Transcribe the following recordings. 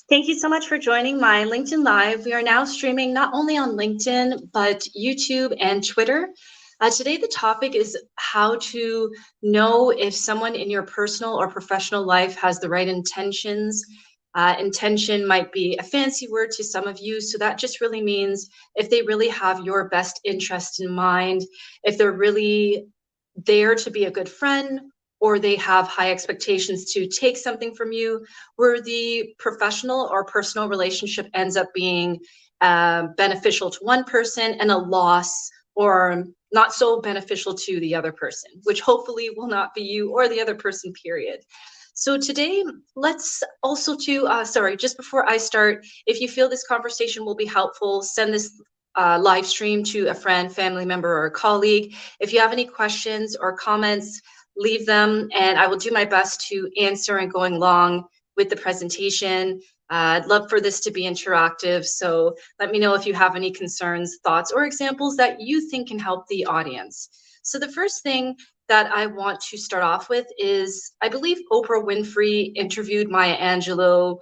Thank you so much for joining my LinkedIn Live. We are now streaming not only on LinkedIn, but YouTube and Twitter. Today, the topic is how to know if someone in your personal or professional life has the right intentions. Intention might be a fancy word to some of you, so that just really means if they really have your best interest in mind, if they're really there to be a good friend, or they have high expectations to take something from you, where the professional or personal relationship ends up being beneficial to one person and a loss or not so beneficial to the other person, which hopefully will not be you or the other person, period. So today, let's also just before I start, if you feel this conversation will be helpful, send this live stream to a friend, family member, or a colleague. If you have any questions or comments, leave them and I will do my best to answer and going along with the presentation. I'd love for this to be interactive, so let me know if you have any concerns, thoughts, or examples that you think can help the audience. So the first thing that I want to start off with is, I believe Oprah Winfrey interviewed Maya Angelou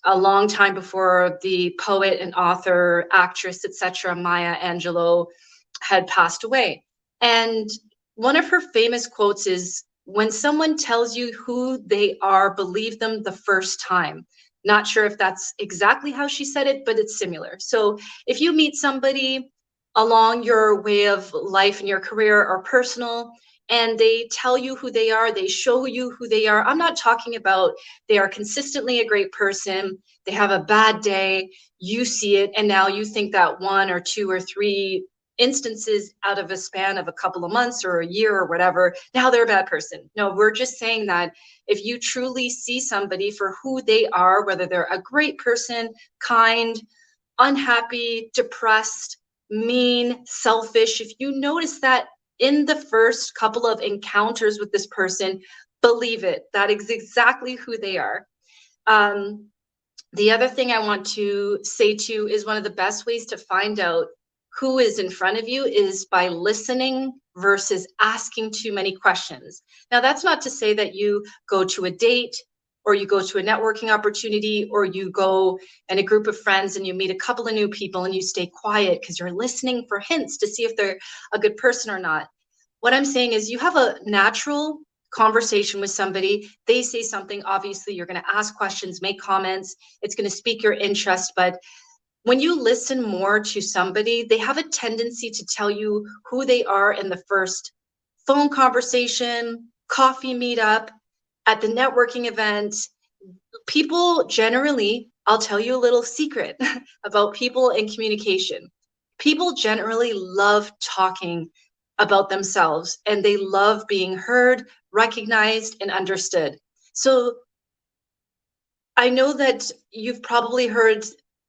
a long time before the poet and author, actress, etc., Maya Angelou had passed away. And one of her famous quotes is, when someone tells you who they are, believe them the first time. Not sure if that's exactly how she said it, but it's similar. So if you meet somebody along your way of life in your career or personal, and they tell you who they are, they show you who they are. I'm not talking about they are consistently a great person, they have a bad day, you see it, and now you think that one or two or three instances out of a span of a couple of months or a year or whatever, now they're a bad person. No, we're just saying that if you truly see somebody for who they are, whether they're a great person, kind, unhappy, depressed, mean, selfish, if you notice that in the first couple of encounters with this person, believe it, that is exactly who they are. The other thing I want to say too is one of the best ways to find out who is in front of you is by listening versus asking too many questions. Now, that's not to say that you go to a date or you go to a networking opportunity or you go in a group of friends and you meet a couple of new people and you stay quiet because you're listening for hints to see if they're a good person or not. What I'm saying is you have a natural conversation with somebody, they say something, obviously you're going to ask questions, make comments, it's going to speak your interest, but when you listen more to somebody, they have a tendency to tell you who they are in the first phone conversation, coffee meetup, at the networking event. People generally, I'll tell you a little secret about people and communication. People generally love talking about themselves and they love being heard, recognized, and understood. So I know that you've probably heard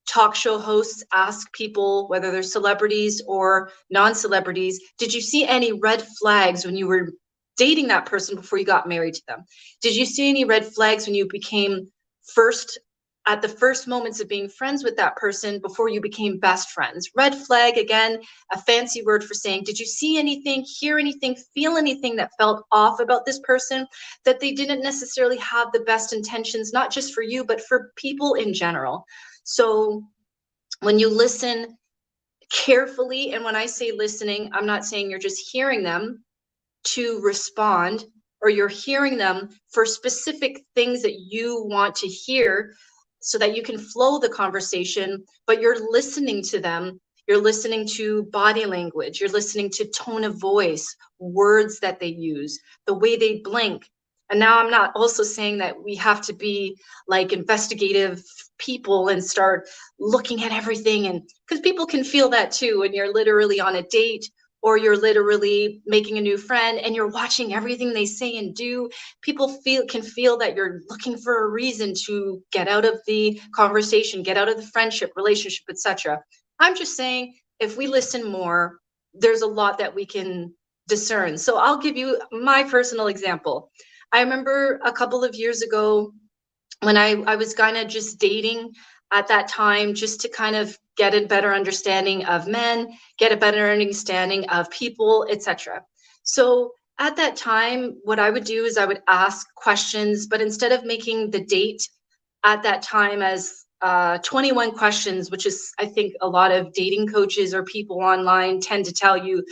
talk show hosts ask people, whether they're celebrities or non-celebrities, did you see any red flags when you were dating that person before you got married to them? Did you see any red flags when you became first at the first moments of being friends with that person before you became best friends? Red flag, again, a fancy word for saying, did you see anything, hear anything, feel anything that felt off about this person, that they didn't necessarily have the best intentions, not just for you, but for people in general? So when you listen carefully, and when I say listening, I'm not saying you're just hearing them to respond, or you're hearing them for specific things that you want to hear so that you can flow the conversation, but you're listening to them. You're listening to body language, you're listening to tone of voice, words that they use, the way they blink. And now I'm not also saying that we have to be like investigative people and start looking at everything, and because people can feel that too when you're literally on a date or you're literally making a new friend and you're watching everything they say and do. People can feel that you're looking for a reason to get out of the conversation, get out of the friendship, relationship, etc. I'm just saying, if we listen more, there's a lot that we can discern. So I'll give you my personal example. I remember a couple of years ago when I was kind of just dating at that time, just to kind of get a better understanding of men, get a better understanding of people, etc. So at that time, what I would do is I would ask questions, but instead of making the date at that time as 21 questions, which is, I think, a lot of dating coaches or people online tend to tell you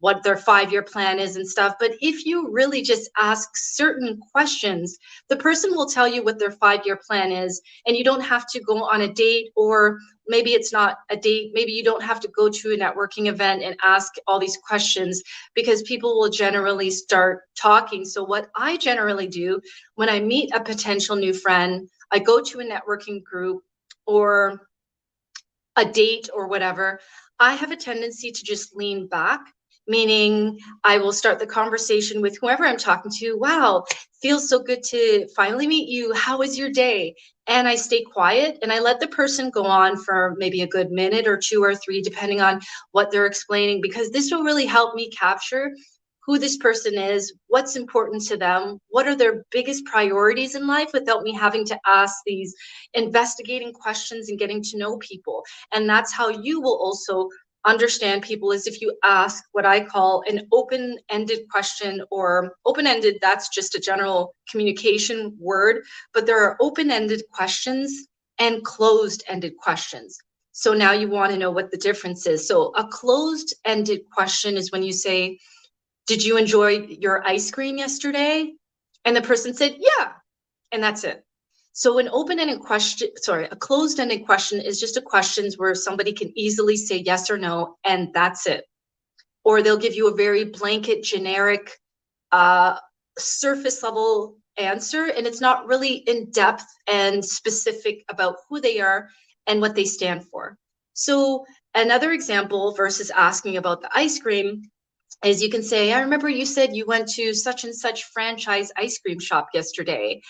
what their 5-year plan is and stuff. But if you really just ask certain questions, the person will tell you what their 5-year plan is, and you don't have to go on a date, or maybe it's not a date. Maybe you don't have to go to a networking event and ask all these questions, because people will generally start talking. So what I generally do when I meet a potential new friend, I go to a networking group or a date or whatever, I have a tendency to just lean back, meaning I will start the conversation with whoever I'm talking to. Wow, feels so good to finally meet you. How was your day? And I stay quiet and I let the person go on for maybe a good minute or 2 or 3, depending on what they're explaining, because this will really help me capture who this person is, what's important to them, what are their biggest priorities in life, without me having to ask these investigating questions and getting to know people. And that's how you will also understand people, is if you ask what I call an open-ended question. Or open-ended, that's just a general communication word, but there are open-ended questions and closed-ended questions. So now you want to know what the difference is. So a closed-ended question is when you say, did you enjoy your ice cream yesterday? And the person said, yeah, and that's it. So an open-ended question, sorry, a closed-ended question is just a questions where somebody can easily say yes or no, and that's it. Or they'll give you a very blanket, generic, surface level answer, and it's not really in depth and specific about who they are and what they stand for. So another example versus asking about the ice cream is you can say, I remember you said you went to such and such franchise ice cream shop yesterday.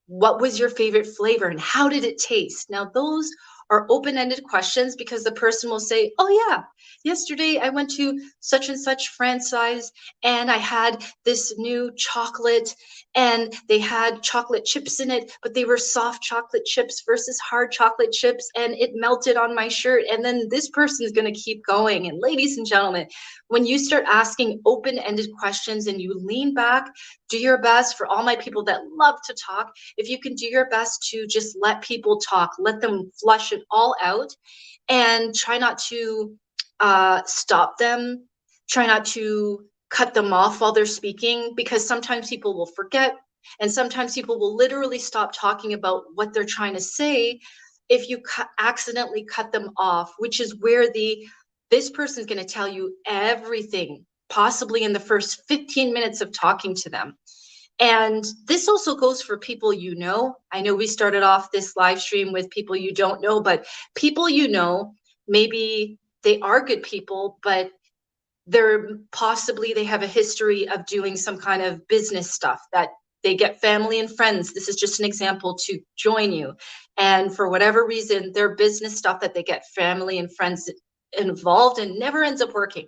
What was your favorite flavor and how did it taste? Now, those are open-ended questions, because the person will say, oh yeah, yesterday I went to such and such franchise and I had this new chocolate, and they had chocolate chips in it, but they were soft chocolate chips versus hard chocolate chips, and it melted on my shirt. And then this person is going to keep going. And ladies and gentlemen, when you start asking open-ended questions and you lean back, do your best, for all my people that love to talk, if you can do your best to just let people talk, let them flush it all out, and try not to stop them, try not to cut them off while they're speaking, because sometimes people will forget, and sometimes people will literally stop talking about what they're trying to say if you accidentally cut them off, which is where this person's going to tell you everything, possibly in the first 15 minutes of talking to them. And this also goes for people you know. I know we started off this live stream with people you don't know, but people you know, maybe they are good people, but they have a history of doing some kind of business stuff that they get family and friends. This is just an example to join you. And for whatever reason, their business stuff that they get family and friends involved in never ends up working.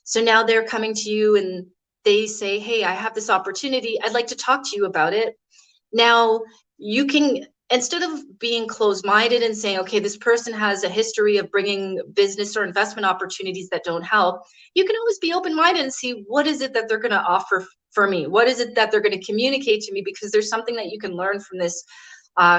So now they're coming to you and they say, hey, I have this opportunity. I'd like to talk to you about it. Now, you can, instead of being closed-minded and saying, okay, this person has a history of bringing business or investment opportunities that don't help, you can always be open-minded and see, what is it that they're going to offer for me? What is it that they're going to communicate to me? Because there's something that you can learn from this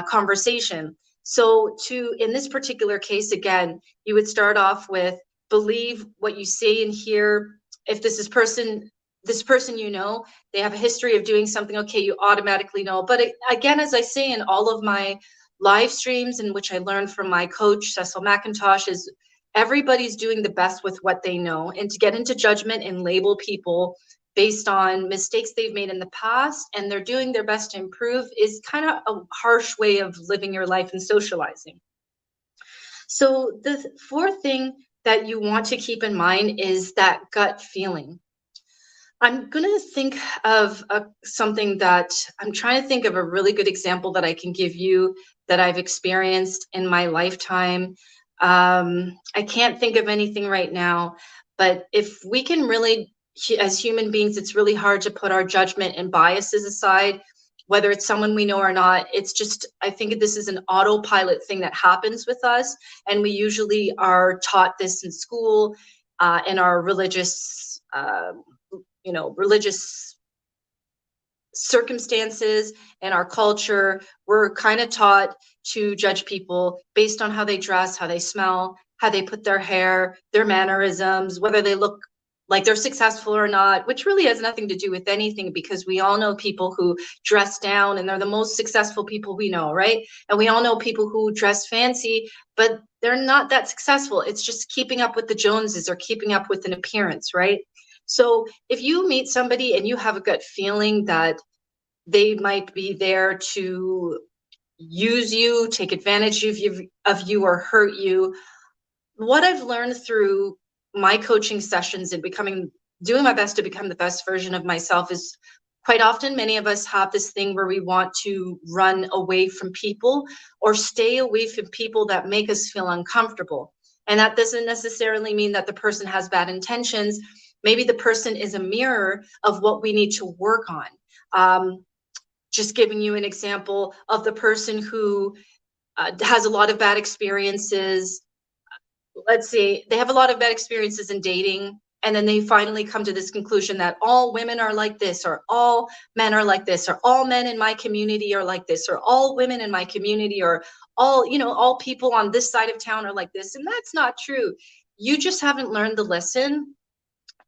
conversation. So in this particular case, again, you would start off with, believe what you say and hear. If this person you know, they have a history of doing something, okay, you automatically know. But again, as I say in all of my live streams, in which I learned from my coach, Cecil McIntosh, is everybody's doing the best with what they know. And to get into judgment and label people based on mistakes they've made in the past and they're doing their best to improve is kind of a harsh way of living your life and socializing. So the fourth thing that you want to keep in mind is that gut feeling. I'm going to think of something that I'm trying to think of, a really good example that I can give you that I've experienced in my lifetime. I can't think of anything right now, but if we can really, as human beings, it's really hard to put our judgment and biases aside, whether it's someone we know or not. It's just, I think this is an autopilot thing that happens with us. And we usually are taught this in school, in our religious, religious circumstances and our culture, we're kind of taught to judge people based on how they dress, how they smell, how they put their hair, their mannerisms, whether they look like they're successful or not, which really has nothing to do with anything, because we all know people who dress down and they're the most successful people we know, right? And we all know people who dress fancy, but they're not that successful. It's just keeping up with the Joneses or keeping up with an appearance, right? So if you meet somebody and you have a gut feeling that they might be there to use you, take advantage of you or hurt you, what I've learned through my coaching sessions and doing my best to become the best version of myself is, quite often many of us have this thing where we want to run away from people or stay away from people that make us feel uncomfortable. And that doesn't necessarily mean that the person has bad intentions. Maybe the person is a mirror of what we need to work on. Just giving you an example of the person who has a lot of bad experiences. Let's see, they have a lot of bad experiences in dating, and then they finally come to this conclusion that all women are like this, or all men are like this, or all men in my community are like this, or all women in my community, or all people on this side of town are like this. And that's not true. You just haven't learned the lesson.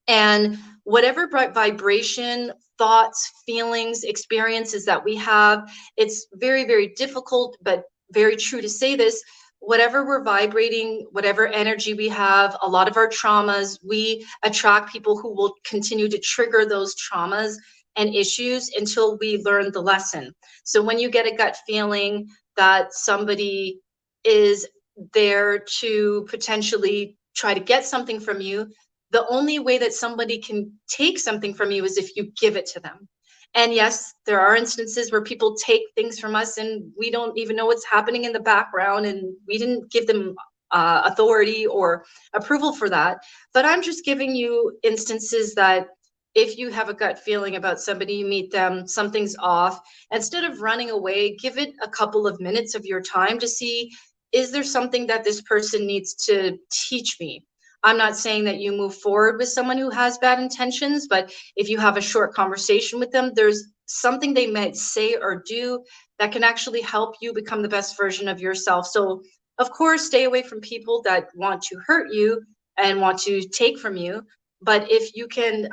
And whatever vibration, thoughts, feelings, experiences that we have, it's very, very difficult, but very true to say this. Whatever we're vibrating, whatever energy we have, a lot of our traumas, we attract people who will continue to trigger those traumas and issues until we learn the lesson. So when you get a gut feeling that somebody is there to potentially try to get something from you, the only way that somebody can take something from you is if you give it to them. And yes, there are instances where people take things from us and we don't even know what's happening in the background, and we didn't give them authority or approval for that. But I'm just giving you instances that if you have a gut feeling about somebody, you meet them, something's off, instead of running away, give it a couple of minutes of your time to see, is there something that this person needs to teach me? I'm not saying that you move forward with someone who has bad intentions, but if you have a short conversation with them, there's something they might say or do that can actually help you become the best version of yourself. So, of course, stay away from people that want to hurt you and want to take from you. But if you can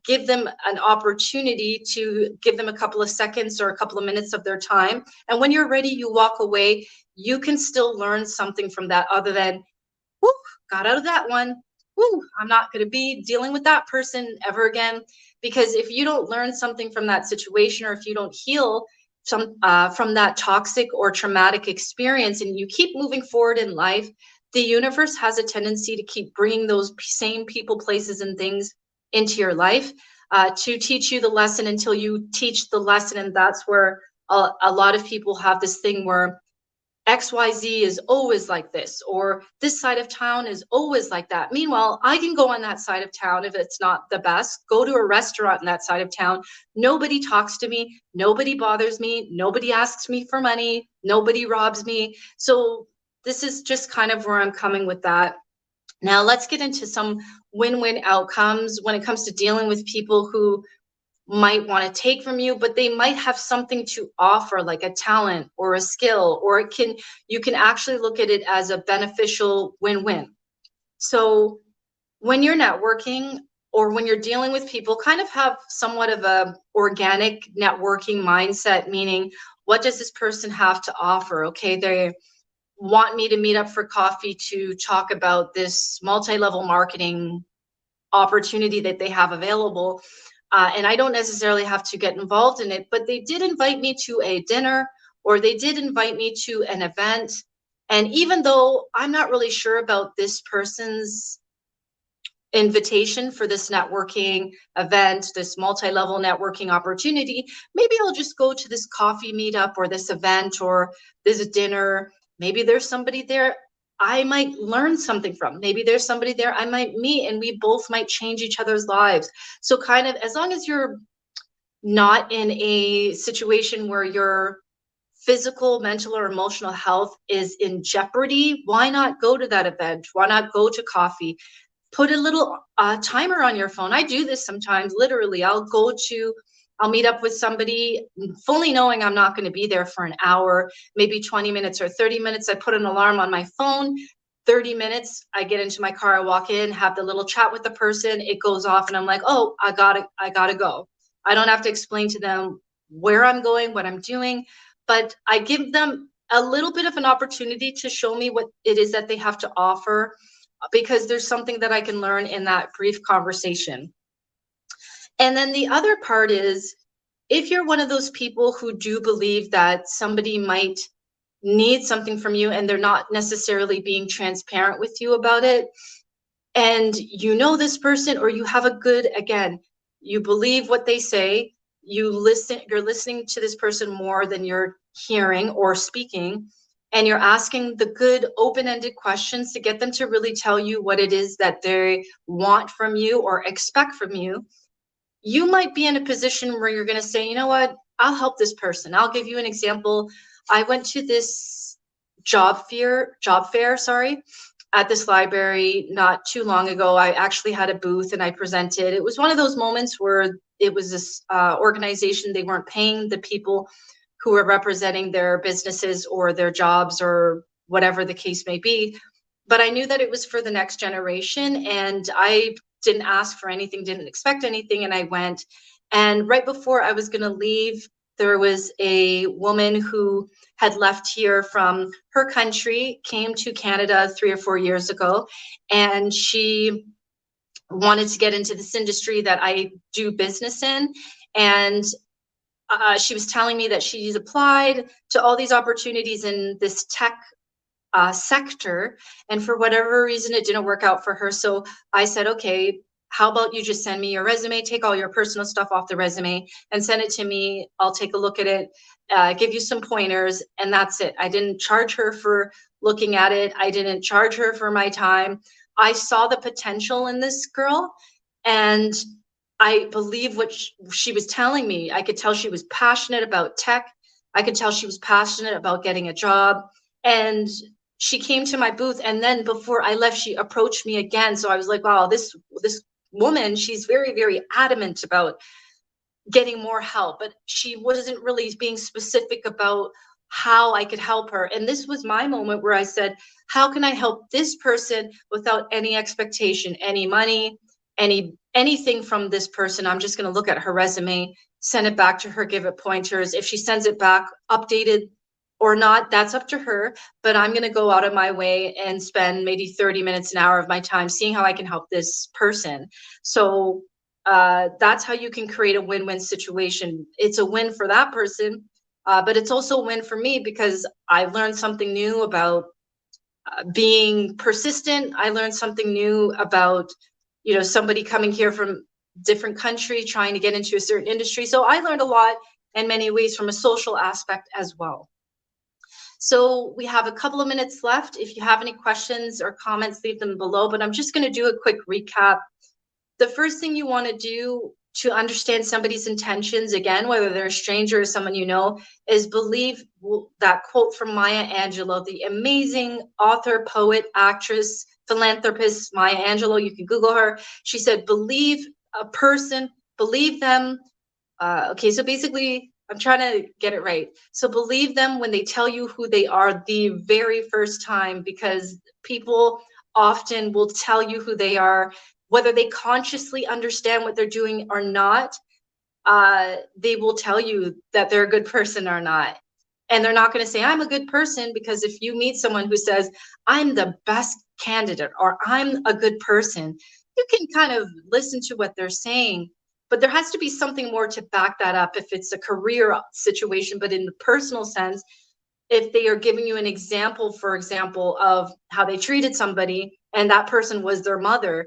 give them an opportunity to give them a couple of seconds or a couple of minutes of their time, and when you're ready, you walk away, you can still learn something from that other than, whoo, got out of that one. Whoo, I'm not going to be dealing with that person ever again. Because if you don't learn something from that situation, or if you don't heal from that toxic or traumatic experience, and you keep moving forward in life, the universe has a tendency to keep bringing those same people, places, and things into your life to teach you the lesson until you teach the lesson. And that's where a lot of people have this thing where XYZ is always like this, or this side of town is always like that. Meanwhile, I can go on that side of town if it's not the best, go to a restaurant in that side of town. Nobody talks to me. Nobody bothers me. Nobody asks me for money. Nobody robs me. So this is just kind of where I'm coming with that. Now let's get into some win-win outcomes when it comes to dealing with people who might want to take from you, but they might have something to offer, like a talent or a skill, or you can actually look at it as a beneficial win-win. So when you're networking or when you're dealing with people, kind of have somewhat of a organic networking mindset, meaning, what does this person have to offer? Okay, they want me to meet up for coffee to talk about this multi-level marketing opportunity that they have available. And I don't necessarily have to get involved in it, but they did invite me to a dinner, or they did invite me to an event. And even though I'm not really sure about this person's invitation for this networking event, this multi-level networking opportunity, maybe I'll just go to this coffee meetup or this event or this dinner. Maybe there's somebody there I might learn something from. Maybe there's somebody there I might meet, and we both might change each other's lives. So kind of, as long as you're not in a situation where your physical, mental, or emotional health is in jeopardy, why not go to that event? Why not go to coffee? Put a little timer on your phone. I do this sometimes, literally. I'll go to I'll meet up with somebody fully knowing I'm not going to be there for an hour, maybe 20 minutes or 30 minutes. I put an alarm on my phone. 30 minutes, I get into my car, I walk in, have the little chat with the person, it goes off, and I'm like, oh, I gotta go. I don't have to explain to them where I'm going, what I'm doing, but I give them a little bit of an opportunity to show me what it is that they have to offer, because there's something that I can learn in that brief conversation. And then the other part is, if you're one of those people who do believe that somebody might need something from you and they're not necessarily being transparent with you about it, and you know this person, or you have a good, again, you believe what they say, you're listening to this person more than you're hearing or speaking, and you're asking the good open-ended questions to get them to really tell you what it is that they want from you or expect from you, you might be in a position where you're going to say, you know what, I'll help this person. I'll give you an example. I went to this job fair, sorry, at this library not too long ago. I actually had a booth and I presented. It was one of those moments where it was this organization, they weren't paying the people who were representing their businesses or their jobs or whatever the case may be. But I knew that it was for the next generation, and I didn't ask for anything, didn't expect anything, and I went. And right before I was going to leave, there was a woman who had left here from her country, came to Canada 3 or 4 years ago, and she wanted to get into this industry that I do business in. And she was telling me that she's applied to all these opportunities in this tech sector, and for whatever reason it didn't work out for her. So I said, okay, how about you just send me your resume, take all your personal stuff off the resume and send it to me. I'll take a look at it, give you some pointers, and that's it. I didn't charge her for looking at it. I didn't charge her for my time. I saw the potential in this girl, and I believe what she was telling me. I could tell she was passionate about tech. I could tell she was passionate about getting a job. And she came to my booth, and then before I left, she approached me again. So I was like, wow, this woman, she's very, very adamant about getting more help, but she wasn't really being specific about how I could help her. And this was my moment where I said, how can I help this person without any expectation, any money, anything from this person? I'm just going to look at her resume, send it back to her, give it pointers. If she sends it back updated or not, that's up to her, but I'm going to go out of my way and spend maybe 30 minutes, an hour of my time seeing how I can help this person. So that's how you can create a win-win situation. It's a win for that person, but it's also a win for me, because I learned something new about being persistent. I learned something new about, somebody coming here from different country trying to get into a certain industry. So I learned a lot in many ways from a social aspect as well. So we have a couple of minutes left. If you have any questions or comments, leave them below, but I'm just going to do a quick recap. The first thing you want to do to understand somebody's intentions, again, whether they're a stranger or someone you know, is believe that quote from Maya Angelou, the amazing author, poet, actress, philanthropist, Maya Angelou. You can Google her. She said, believe a person, believe them. Okay, so basically, I'm trying to get it right. So believe them when they tell you who they are the very first time, because people often will tell you who they are, whether they consciously understand what they're doing or not. They will tell you that they're a good person or not. And they're not going to say, I'm a good person, because if you meet someone who says, I'm the best candidate or I'm a good person, you can kind of listen to what they're saying. But there has to be something more to back that up if it's a career situation. But in the personal sense, if they are giving you an example, for example, of how they treated somebody and that person was their mother,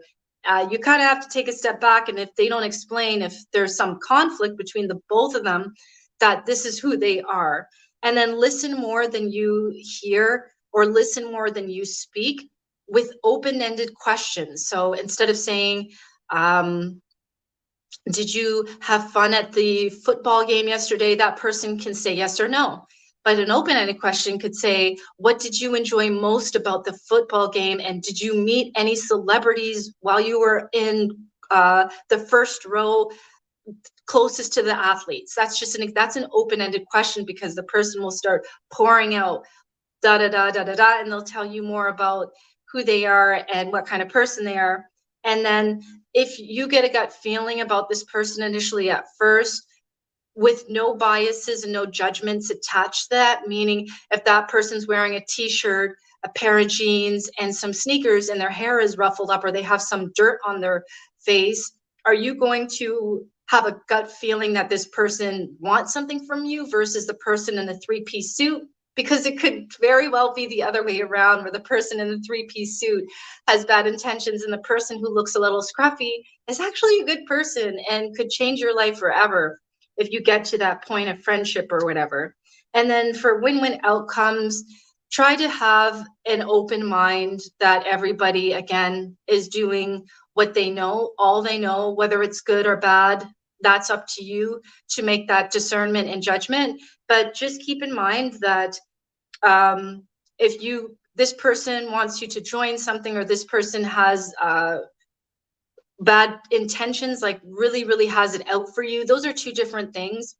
you kind of have to take a step back. And if they don't explain, if there's some conflict between the both of them, that this is who they are. And then listen more than you hear, or listen more than you speak, with open-ended questions. So instead of saying, did you have fun at the football game yesterday? That person can say yes or no. But an open-ended question could say, what did you enjoy most about the football game? And did you meet any celebrities while you were in the first row? closest to the athletes? That's an open-ended question, because the person will start pouring out da da da da da da, and they'll tell you more about who they are and what kind of person they are. And then if you get a gut feeling about this person initially at first, with no biases and no judgments attached to that, meaning if that person's wearing a t-shirt, a pair of jeans, and some sneakers, and their hair is ruffled up, or they have some dirt on their face, are you going to have a gut feeling that this person wants something from you versus the person in the three-piece suit? Because it could very well be the other way around, where the person in the three-piece suit has bad intentions, and the person who looks a little scruffy is actually a good person and could change your life forever if you get to that point of friendship or whatever. And then for win-win outcomes, try to have an open mind that everybody, again, is doing what they know, all they know, whether it's good or bad. That's up to you to make that discernment and judgment. But just keep in mind that if this person wants you to join something, or this person has bad intentions, like really has it out for you, those are two different things.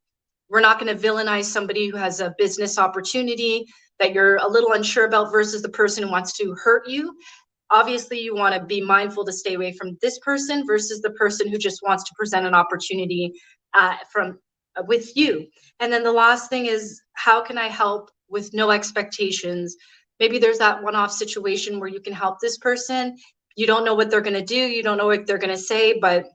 We're not going to villainize somebody who has a business opportunity that you're a little unsure about versus the person who wants to hurt you. Obviously, you want to be mindful to stay away from this person versus the person who just wants to present an opportunity with you. And then the last thing is, how can I help with no expectations? Maybe there's that one-off situation where you can help this person. You don't know what they're going to do. You don't know what they're going to say, but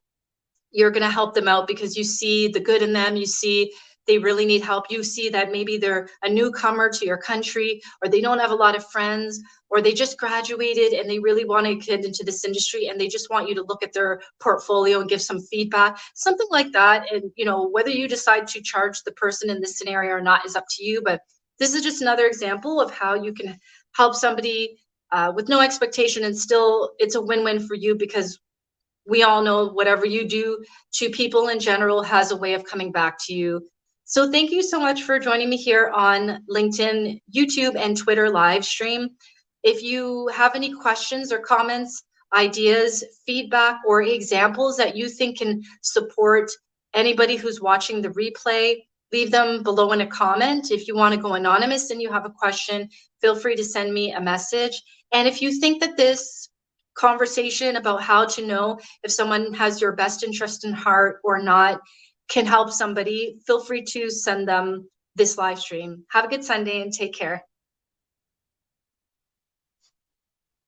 you're going to help them out because you see the good in them. You see they really need help. You see that maybe they're a newcomer to your country, or they don't have a lot of friends, or they just graduated and they really want to get into this industry, and they just want you to look at their portfolio and give some feedback, something like that. And whether you decide to charge the person in this scenario or not is up to you, but this is just another example of how you can help somebody with no expectation, and still it's a win-win for you, because we all know whatever you do to people in general has a way of coming back to you. So thank you so much for joining me here on LinkedIn, YouTube, and Twitter live stream. If you have any questions or comments, ideas, feedback, or examples that you think can support anybody who's watching the replay, leave them below in a comment. If you want to go anonymous and you have a question, feel free to send me a message. And if you think that this conversation about how to know if someone has your best interest in heart or not can help somebody, feel free to send them this live stream. Have a good Sunday and take care.